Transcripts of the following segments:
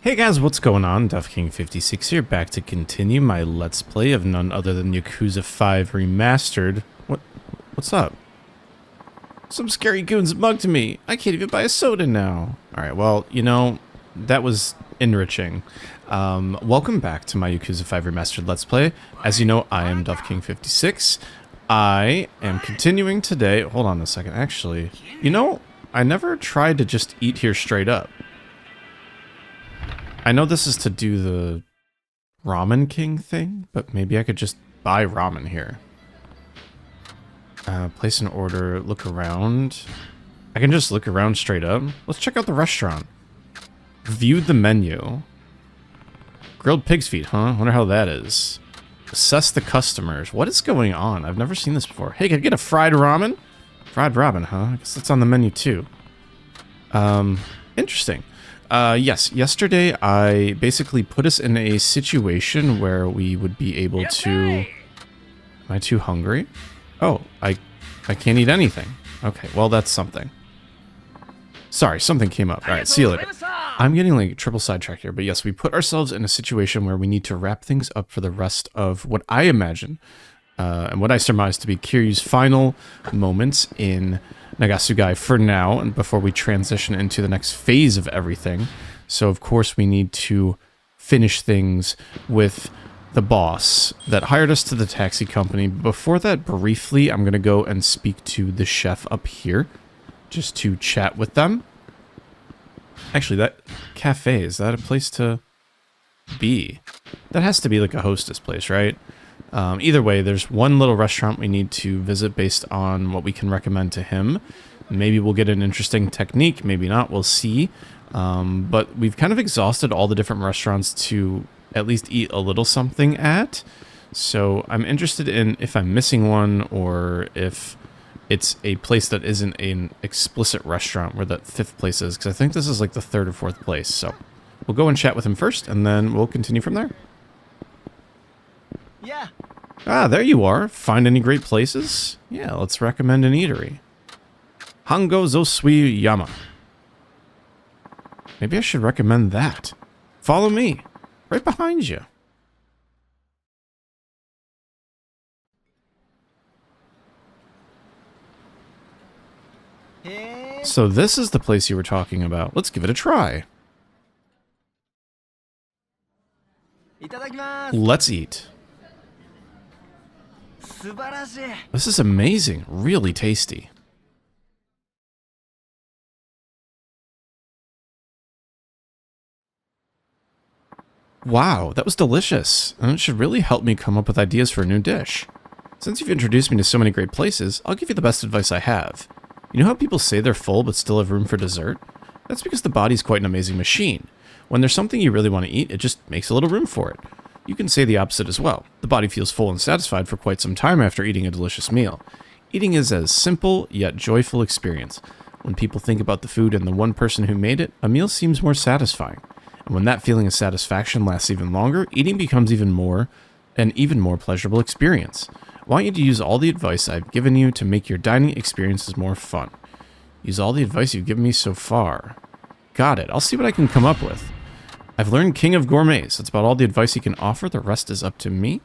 Hey guys, what's going on? DuffKing56 here, back to continue my Let's Play of none other than Yakuza 5 Remastered. What's up? Some scary goons mugged me. I can't even buy a soda now. Alright, well, you know, that was enriching. Welcome back to my Yakuza 5 Remastered Let's Play. As you know, I am DuffKing56. I am continuing today. Hold on a second, actually. You know, I never tried to just eat here straight up. I know this is to do the Ramen King thing, but maybe I could just buy ramen here. Place an order, look around. I can just look around straight up. Let's check out the restaurant. View the menu. Grilled pig's feet, huh? Wonder how that is. Assess the customers. What is going on? I've never seen this before. Hey, can I get a fried ramen? Fried ramen, huh? I guess that's on the menu too. Interesting. Yes, yesterday I basically put us in a situation where we would be able to... Am I too hungry? Oh, I can't eat anything. Okay, well that's something. Sorry, something came up. Alright, see you later. I'm getting like triple sidetracked here, but yes, we put ourselves in a situation where we need to wrap things up for the rest of what I imagine, and what I surmise to be Kiryu's final moments in Nagasugai for now, and before we transition into the next phase of everything. So of course we need to finish things with the boss that hired us to the taxi company. Before that, briefly, I'm going to go and speak to the chef up here, just to chat with them. Actually, that cafe, is that a place to be? That has to be like a hostess place, right? Either way, there's one little restaurant we need to visit based on what we can recommend to him. Maybe we'll get an interesting technique, maybe not, we'll see. But we've kind of exhausted all the different restaurants to at least eat a little something at. So I'm interested in if I'm missing one or if it's a place that isn't an explicit restaurant where that fifth place is, because I think this is like the third or fourth place. So we'll go and chat with him first, and then we'll continue from there. Yeah. Ah, there you are. Find any great places? Yeah, let's recommend an eatery. Hango Zosui Yama. Maybe I should recommend that. Follow me. Right behind you. Hey. So this is the place you were talking about. Let's give it a try. Itadakimasu. Let's eat. This is amazing. Really tasty. Wow, that was delicious. And it should really help me come up with ideas for a new dish. Since you've introduced me to so many great places, I'll give you the best advice I have. You know how people say they're full but still have room for dessert? That's because the body's quite an amazing machine. When there's something you really want to eat, it just makes a little room for it. You can say the opposite as well. The body feels full and satisfied for quite some time after eating a delicious meal. Eating is a simple yet joyful experience. When people think about the food and the one person who made it, a meal seems more satisfying. And when that feeling of satisfaction lasts even longer, eating becomes an even more pleasurable experience. I want you to use all the advice I've given you to make your dining experiences more fun. Use all the advice you've given me so far. Got it. I'll see what I can come up with. I've learned King of Gourmets. That's about all the advice he can offer. The rest is up to me.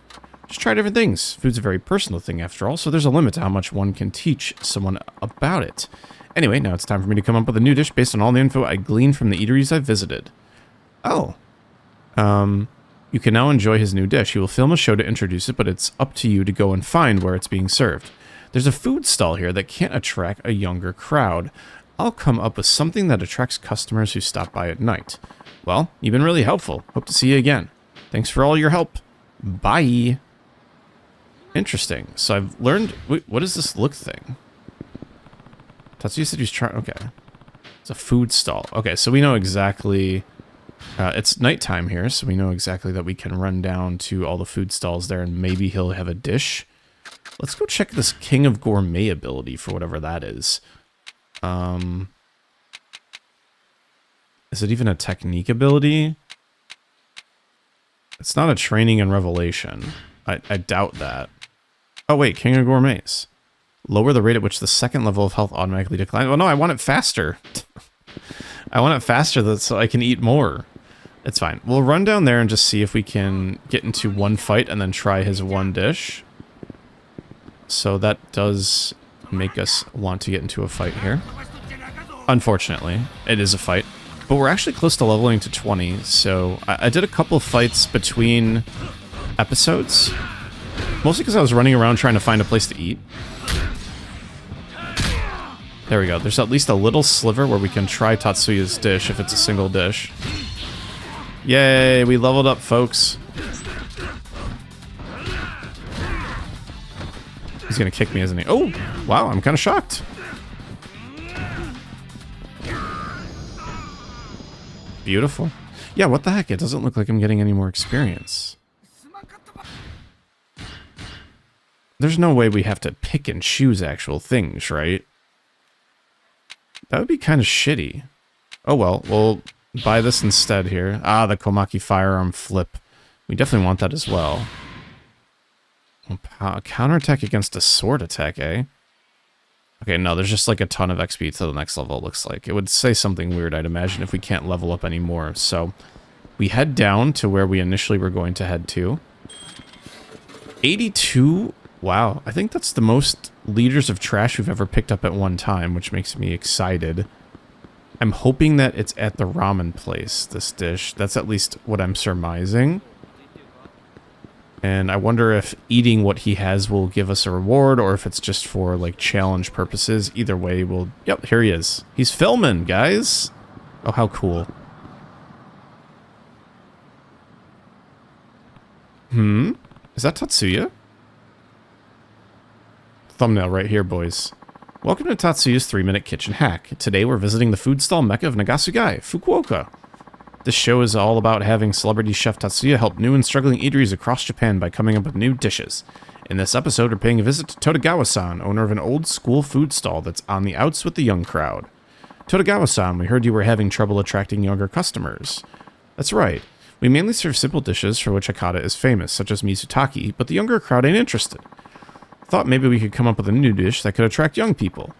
Just try different things. Food's a very personal thing after all, so there's a limit to how much one can teach someone about it. Anyway, now it's time for me to come up with a new dish based on all the info I gleaned from the eateries I've visited. Oh. You can now enjoy his new dish. He will film a show to introduce it, but it's up to you to go and find where it's being served. There's a food stall here that can't attract a younger crowd. I'll come up with something that attracts customers who stop by at night. Well, you've been really helpful. Hope to see you again. Thanks for all your help. Bye. Interesting. So I've learned... Wait, what is this look thing? Tatsuya said he was trying... Okay. It's a food stall. Okay, so we know exactly... it's nighttime here, so we know exactly that we can run down to all the food stalls there, and maybe he'll have a dish. Let's go check this King of Gourmet ability for whatever that is. Is it even a technique ability? It's not a training and revelation. I doubt that. Oh wait, King of Gourmets. Lower the rate at which the second level of health automatically declines. Oh no, I want it faster. I want it faster so I can eat more. It's fine. We'll run down there and just see if we can get into one fight and then try his one dish. So that does make us want to get into a fight here. Unfortunately, it is a fight. But we're actually close to leveling to 20, so I did a couple fights between episodes. Mostly because I was running around trying to find a place to eat. There we go. There's at least a little sliver where we can try Tatsuya's dish if it's a single dish. Yay, we leveled up, folks. He's gonna kick me, isn't he? Oh, wow, I'm kind of shocked. Beautiful. Yeah, what the heck? It doesn't look like I'm getting any more experience. There's no way we have to pick and choose actual things, right? That would be kind of shitty. Oh well, we'll buy this instead here. Ah, the Komaki firearm flip. We definitely want that as well. Counterattack against a sword attack, eh? Okay, no, there's just like a ton of XP to the next level, it looks like. It would say something weird, I'd imagine, if we can't level up anymore. So, we head down to where we initially were going to head to. 82? Wow, I think that's the most liters of trash we've ever picked up at one time, which makes me excited. I'm hoping that it's at the ramen place, this dish. That's at least what I'm surmising. And I wonder if eating what he has will give us a reward, or if it's just for, like, challenge purposes. Either way, we'll... Yep, here he is. He's filming, guys! Oh, how cool. Is that Tatsuya? Thumbnail right here, boys. Welcome to Tatsuya's 3-Minute Kitchen Hack. Today we're visiting the food stall mecca of Nagasugai, Fukuoka. This show is all about having celebrity chef Tatsuya help new and struggling eateries across Japan by coming up with new dishes. In this episode, we're paying a visit to Todogawa-san, owner of an old-school food stall that's on the outs with the young crowd. Todogawa-san, we heard you were having trouble attracting younger customers. That's right. We mainly serve simple dishes for which Hakata is famous, such as Mizutaki, but the younger crowd ain't interested. Thought maybe we could come up with a new dish that could attract young people.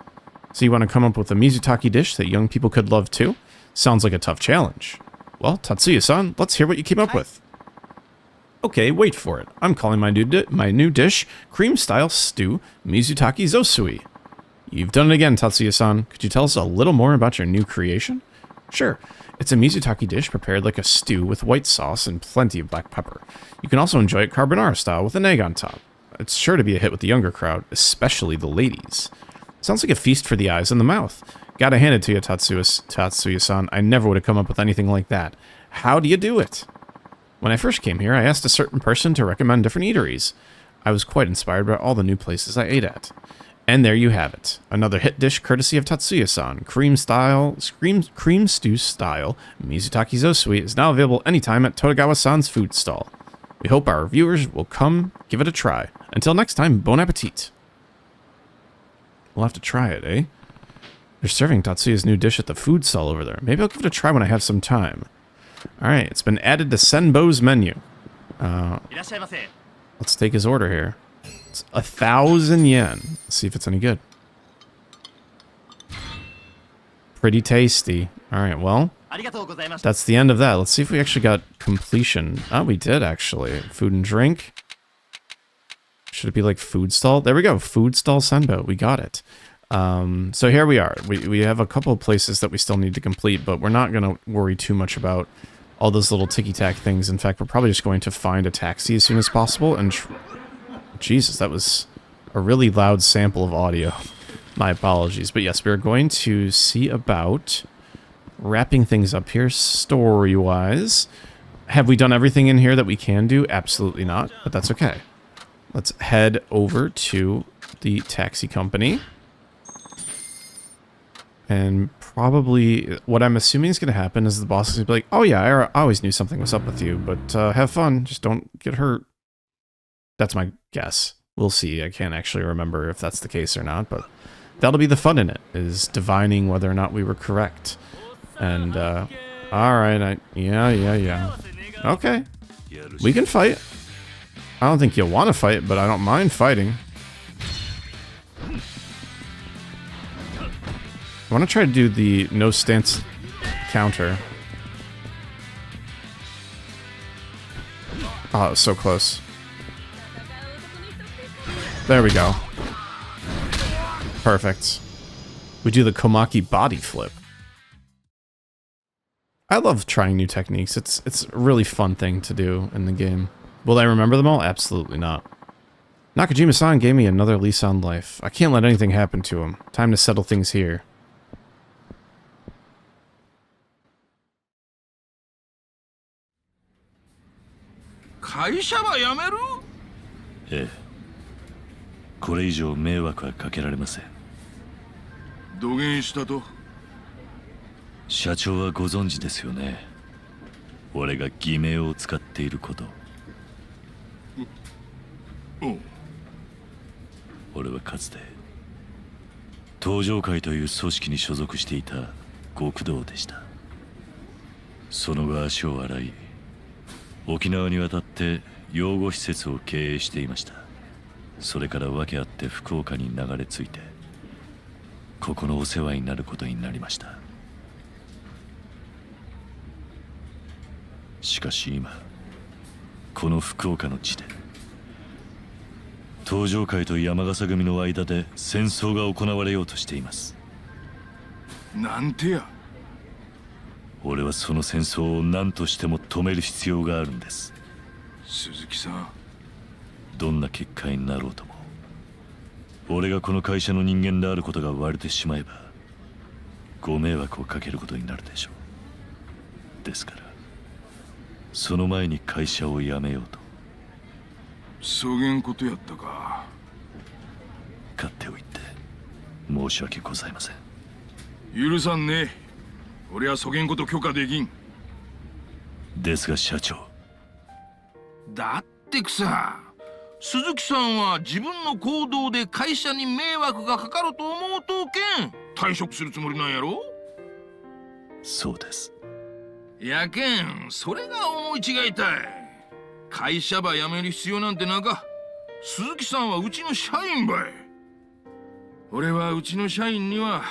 So you want to come up with a Mizutaki dish that young people could love too? Sounds like a tough challenge. Well, Tatsuya-san, let's hear what you came up with. Okay, wait for it. I'm calling my new dish cream-style stew Mizutaki Zosui. You've done it again, Tatsuya-san. Could you tell us a little more about your new creation? Sure. It's a Mizutaki dish prepared like a stew with white sauce and plenty of black pepper. You can also enjoy it carbonara style with an egg on top. It's sure to be a hit with the younger crowd, especially the ladies. Sounds like a feast for the eyes and the mouth. Gotta hand it to you, Tatsuya-san. I never would have come up with anything like that. How do you do it? When I first came here, I asked a certain person to recommend different eateries. I was quite inspired by all the new places I ate at. And there you have it. Another hit dish courtesy of Tatsuya-san. Cream stew style Mizutaki Zosui is now available anytime at Todogawa-san's food stall. We hope our viewers will come give it a try. Until next time, bon appetit. We'll have to try it, eh? They're serving Tatsuya's new dish at the food stall over there. Maybe I'll give it a try when I have some time. Alright, it's been added to Senbo's menu. Let's take his order here. It's 1,000 yen. Let's see if it's any good. Pretty tasty. Alright, well, that's the end of that. Let's see if we actually got completion. Oh, we did, actually. Food and drink. Should it be like food stall? There we go. Food stall Senbo. We got it. So here we are. We have a couple of places that we still need to complete, but we're not going to worry too much about all those little ticky-tack things. In fact, we're probably just going to find a taxi as soon as possible. And Jesus, that was a really loud sample of audio. My apologies. But yes, we're going to see about wrapping things up here story-wise. Have we done everything in here that we can do? Absolutely not, but that's okay. Let's head over to the taxi company. And probably what I'm assuming is going to happen is the boss is going to be like, oh yeah, I always knew something was up with you, but have fun. Just don't get hurt. That's my guess. We'll see. I can't actually remember if that's the case or not, but that'll be the fun in it, is divining whether or not we were correct. And, alright, yeah. Okay. We can fight. I don't think you'll want to fight, but I don't mind fighting. I want to try to do the no stance counter. Oh, it was so close. There we go. Perfect. We do the Komaki body flip. I love trying new techniques. It's a really fun thing to do in the game. Will I remember them all? Absolutely not. Nakajima-san gave me another lease on life. I can't let anything happen to him. Time to settle things here. Eh. これ以上迷惑はかけられません。どげんしたと？社長はご存知ですよね。俺が偽名を使っていること。俺はかつて東上会という組織に所属していた極道でした。その後足を洗い、沖縄に渡って養護施設を経営していました。それから訳あって福岡に流れ着いて、ここのお世話になることになりました。しかし今この福岡の地で東上会と山笠組の間で戦争が行われようとしています。なんてや。俺はその戦争を何としても止める必要があるんです。鈴木さん、どんな結果になろうとも、俺がこの会社の人間であることが割れてしまえばご迷惑をかけることになるでしょう。ですからその前に会社を辞めようと。そげんことやったか。勝手を言って申し訳ございません。許さんね。俺はそげんこと許可できん。ですが社長。だってくさ、鈴木さんは自分の行動で会社に迷惑がかかると思うとけん退職するつもりなんやろ。そうです。やけんそれが思い違いたい。会社ば辞める必要なんてなんか。鈴木さんはうちの社員ばい。俺はうちの社員には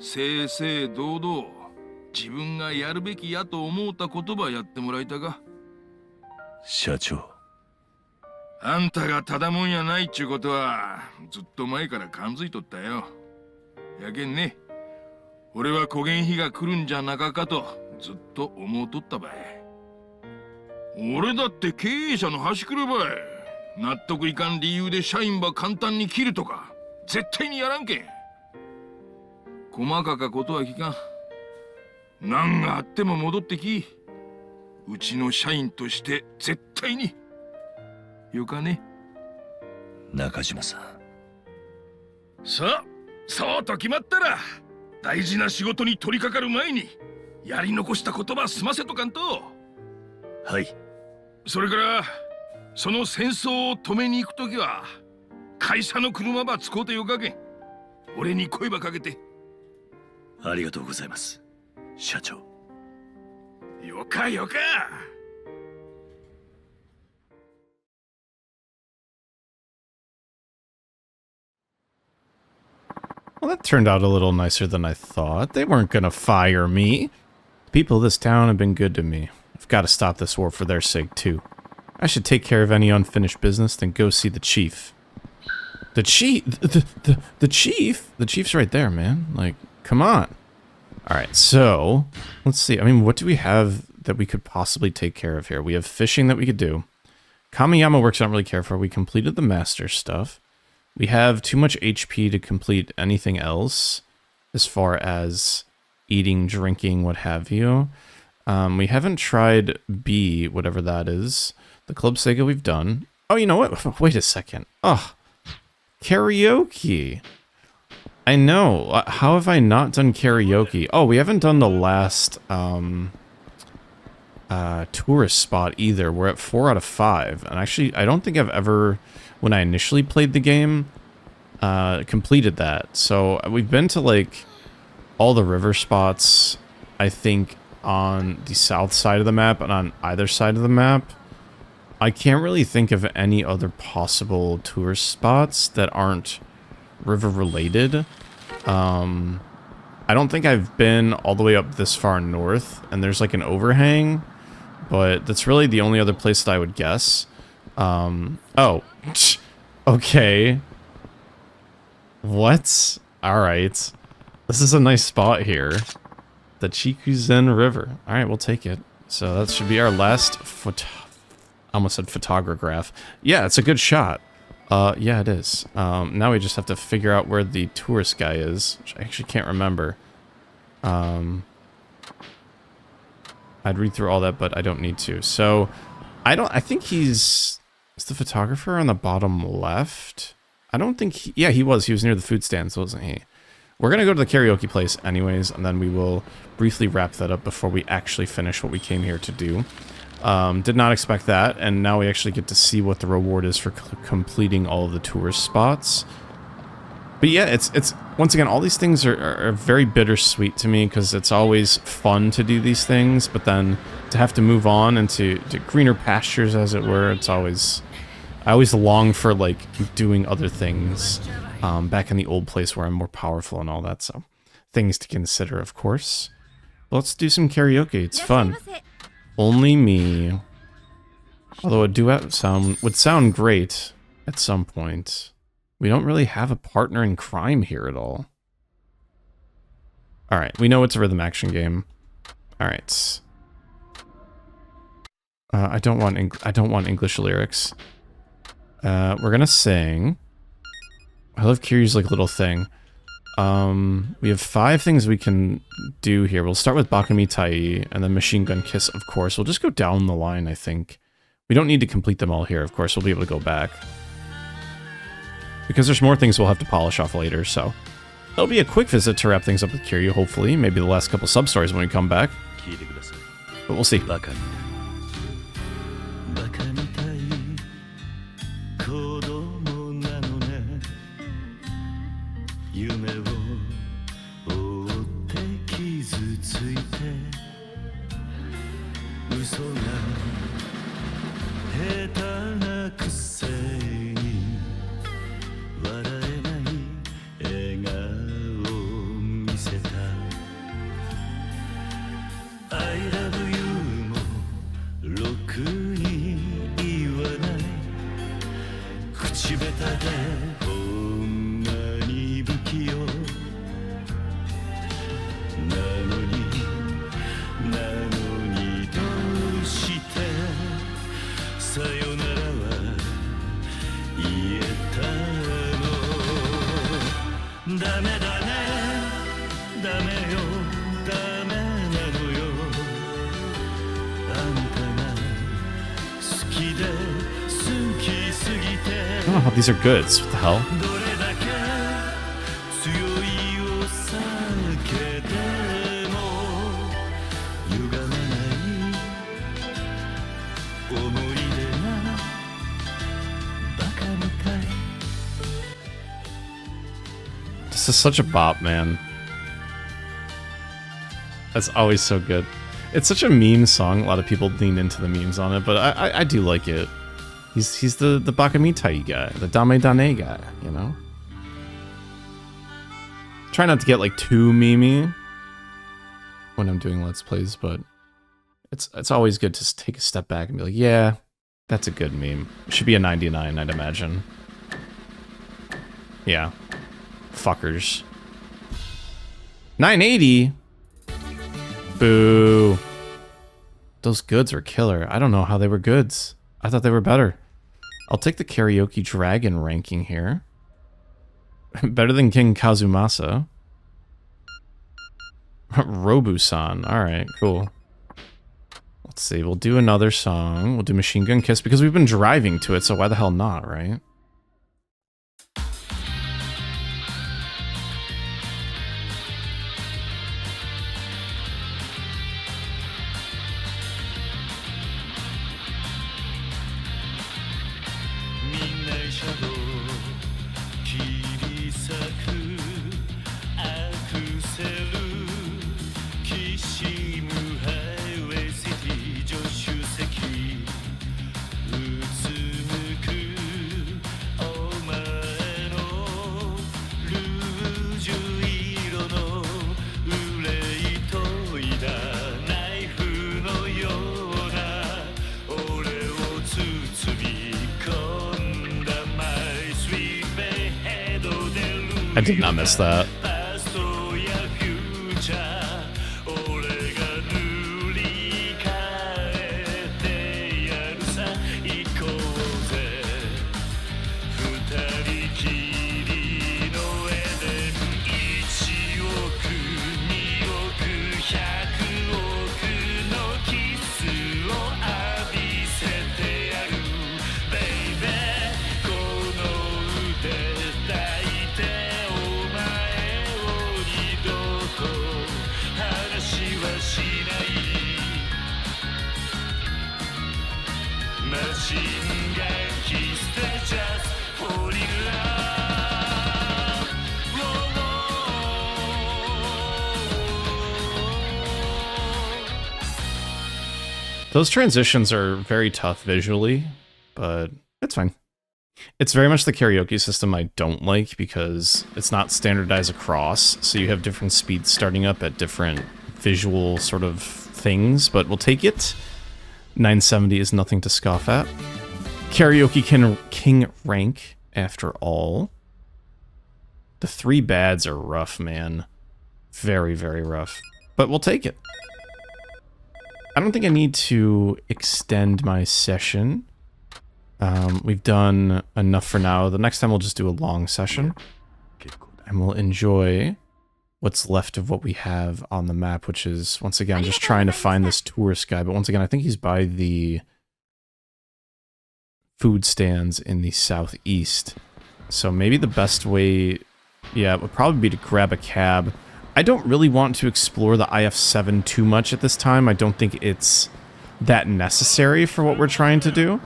正々堂々自分がやるべきやと思った言葉やってもらいたが。社長、あんたがただもんやないっちゅうことはずっと前から感づいとったよ。やけんね、俺は焦げん日が来るんじゃなかかとずっと思うとったばい。俺だって経営者の端くればい。納得いかん理由で社員ば簡単に切るとか絶対にやらんけん。細かかことは聞かん。何があっても戻ってき。うちの社員として絶対に。よかね。中島さん。さあ、そうと決まったら大事な仕事に取り掛かる前にやり残した言葉済ませとかんと。はい。それからその戦争を止めに行くときは会社の車ば使うてよかけん。俺に声ばかけて。ありがとうございます、社長。よかよか。Well, that turned out a little nicer than I thought. They weren't gonna fire me. The people of this town have been good to me. I've got to stop this war for their sake, too. I should take care of any unfinished business, then go see the chief. The chief? The chief? The chief's right there, man. Like, come on. Alright, so, let's see. I mean, what do we have that we could possibly take care of here? We have fishing that we could do. Kamiyama works I don't really care for. We completed the master stuff. We have too much HP to complete anything else as far as eating, drinking, what have you. We haven't tried B, whatever that is. The Club Sega we've done. Oh, you know what? Wait a second. Oh, karaoke. I know. How have I not done karaoke? Oh, we haven't done the last tourist spot either. We're at 4 out of 5. And actually, I don't think I've ever, when I initially played the game, completed that. So we've been to like all the river spots, I think, on the south side of the map and on either side of the map. I can't really think of any other possible tourist spots that aren't river related. I don't think I've been all the way up this far north, and there's like an overhang but that's really the only other place that I would guess. Oh. Okay. What? Alright. This is a nice spot here. The Chikuzen River. Alright, we'll take it. So that should be our last I almost said photograph. Yeah, it's a good shot. Yeah, it is. Now we just have to figure out where the tourist guy is, which I actually can't remember. I'd read through all that, but I don't need to. So, I think is the photographer on the bottom left? I don't think yeah, he was near the food stands, wasn't he? We're gonna go to the karaoke place anyways, and then we will briefly wrap that up before we actually finish what we came here to do. Did not expect that, and now we actually get to see what the reward is for completing all of the tourist spots. But yeah, it's once again, all these things are very bittersweet to me, because it's always fun to do these things, but then to have to move on into greener pastures, as it were, it's always... I always long for, like, doing other things back in the old place where I'm more powerful and all that, so things to consider, of course. Let's do some karaoke, it's fun. Only me. Although a duet would sound great at some point. We don't really have a partner in crime here at all. Alright, we know it's a rhythm action game. Alright. I don't want English lyrics. We're gonna sing. I love Kiryu's like little thing. We have 5 things we can do here. We'll start with Bakami Tai and then Machine Gun Kiss, of course. We'll just go down the line, I think. We don't need to complete them all here, of course. We'll be able to go back. Because there's more things we'll have to polish off later, so... It'll be a quick visit to wrap things up with Kiryu, hopefully. Maybe the last couple sub-stories when we come back. But we'll see. I don't know how these are goods. What the hell? This is such a bop, man. That's always so good. It's such a meme song. A lot of people lean into the memes on it, but I do like it. He's the Bakamitai guy, the Dame Dane guy, you know? Try not to get like too memey when I'm doing Let's Plays, but it's always good to take a step back and be like, yeah, that's a good meme. It should be a 99, I'd imagine. Yeah. Fuckers. 980? Boo. Those goods were killer. I don't know how they were goods. I thought they were better. I'll take the Karaoke Dragon ranking here. Better than King Kazumasa. Robu-san. Alright, cool. Let's see, we'll do another song. We'll do Machine Gun Kiss because we've been driving to it, so why the hell not, right? I did not miss that. Those transitions are very tough visually, but it's fine. It's very much the karaoke system I don't like because it's not standardized across, so you have different speeds starting up at different visual sort of things, but we'll take it. 970 is nothing to scoff at. Karaoke King rank, after all. The 3 bads are rough, man. Very, very rough. But we'll take it. I don't think I need to extend my session. We've done enough for now. The next time we'll just do a long session. And we'll enjoy what's left of what we have on the map, which is, once again, just trying to find this tourist guy. But once again, I think he's by the food stands in the southeast. So maybe the best way, yeah, it would probably be to grab a cab. I don't really want to explore the IF7 too much at this time. I don't think it's that necessary for what we're trying to do.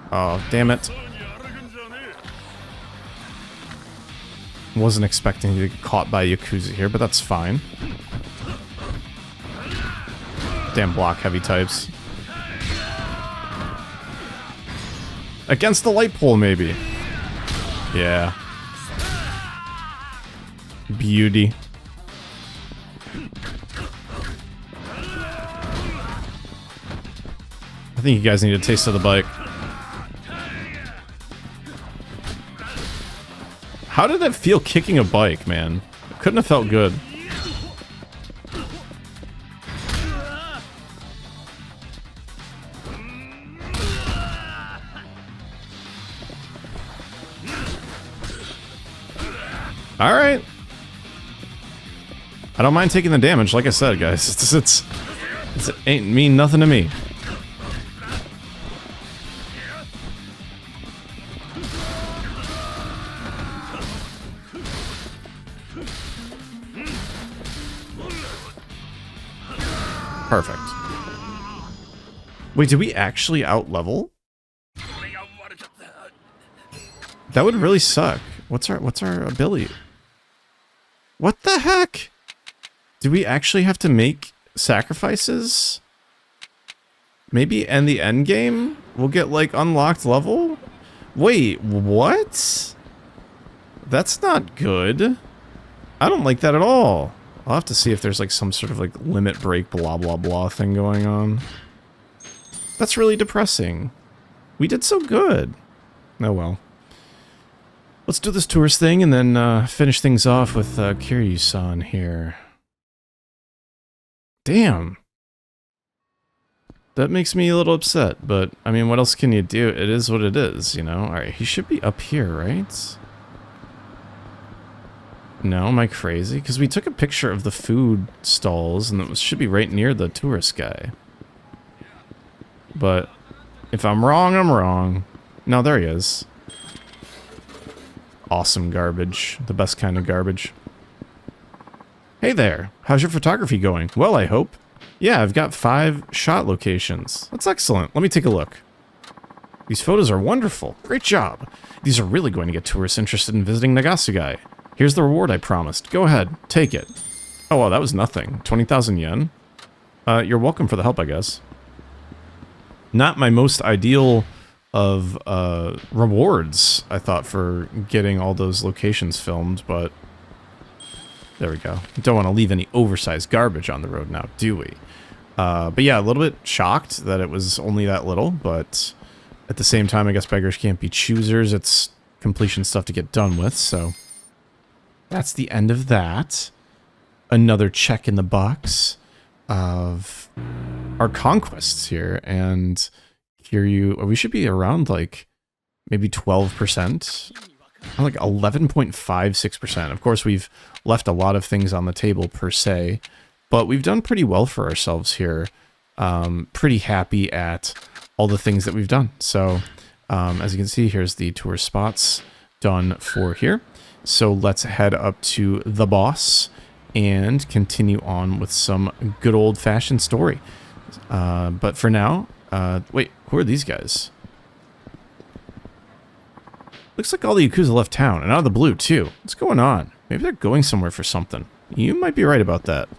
Oh, damn it. Wasn't expecting to get caught by Yakuza here, but that's fine. Damn block heavy types. Against the light pole, maybe. Yeah. Beauty. I think you guys need a taste of the bike. How did it feel kicking a bike, man? It couldn't have felt good. Alright. I don't mind taking the damage, like I said, guys. It ain't mean nothing to me. Perfect. Wait, did we actually out-level? That would really suck. What's our ability? What the heck? Do we actually have to make sacrifices? Maybe in the end game we'll get like unlocked level? Wait, what? That's not good. I don't like that at all. I'll have to see if there's like some sort of like limit break blah blah blah thing going on. That's really depressing. We did so good. Oh well. Let's do this tourist thing and then finish things off with Kiryu-san here. Damn. That makes me a little upset, but I mean, what else can you do? It is what it is, you know? Alright, he should be up here, right? No, am I crazy? Because we took a picture of the food stalls, and it should be right near the tourist guy. But if I'm wrong, I'm wrong. No, there he is. Awesome garbage. The best kind of garbage. Hey there. How's your photography going? Well, I hope. Yeah, I've got 5 shot locations. That's excellent. Let me take a look. These photos are wonderful. Great job. These are really going to get tourists interested in visiting Nagasugai. Here's the reward I promised. Go ahead, take it. Oh, well, that was nothing. 20,000 yen? You're welcome for the help, I guess. Not my most ideal of rewards, I thought, for getting all those locations filmed, but there we go. Don't want to leave any oversized garbage on the road now, do we? But yeah, a little bit shocked that it was only that little, but at the same time, I guess beggars can't be choosers. It's completion stuff to get done with, so... that's the end of that. Another check in the box of our conquests here. And we should be around like maybe 12%. Like 11.56%. Of course, we've left a lot of things on the table per se, but we've done pretty well for ourselves here. Pretty happy at all the things that we've done. So, as you can see, here's the tourist spots done for here. So let's head up to the boss and continue on with some good old-fashioned story. But for now, wait, who are these guys? Looks like all the Yakuza left town, and out of the blue, too. What's going on? Maybe they're going somewhere for something. You might be right about that.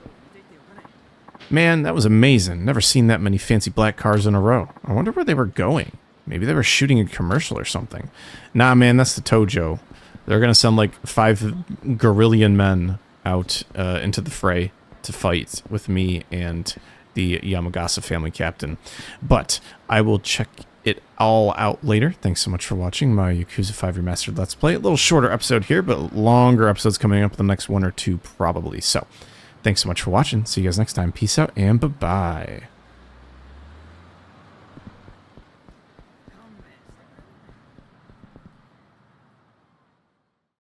Man, that was amazing. Never seen that many fancy black cars in a row. I wonder where they were going. Maybe they were shooting a commercial or something. Nah, man, that's the Tojo. They're gonna send like 5 guerrillian men out into the fray to fight with me and the Yamagasa family captain. But I will check it all out later. Thanks so much for watching my Yakuza 5 Remastered Let's Play. A little shorter episode here, but longer episodes coming up the next 1 or 2 probably. So, thanks so much for watching. See you guys next time. Peace out and bye-bye.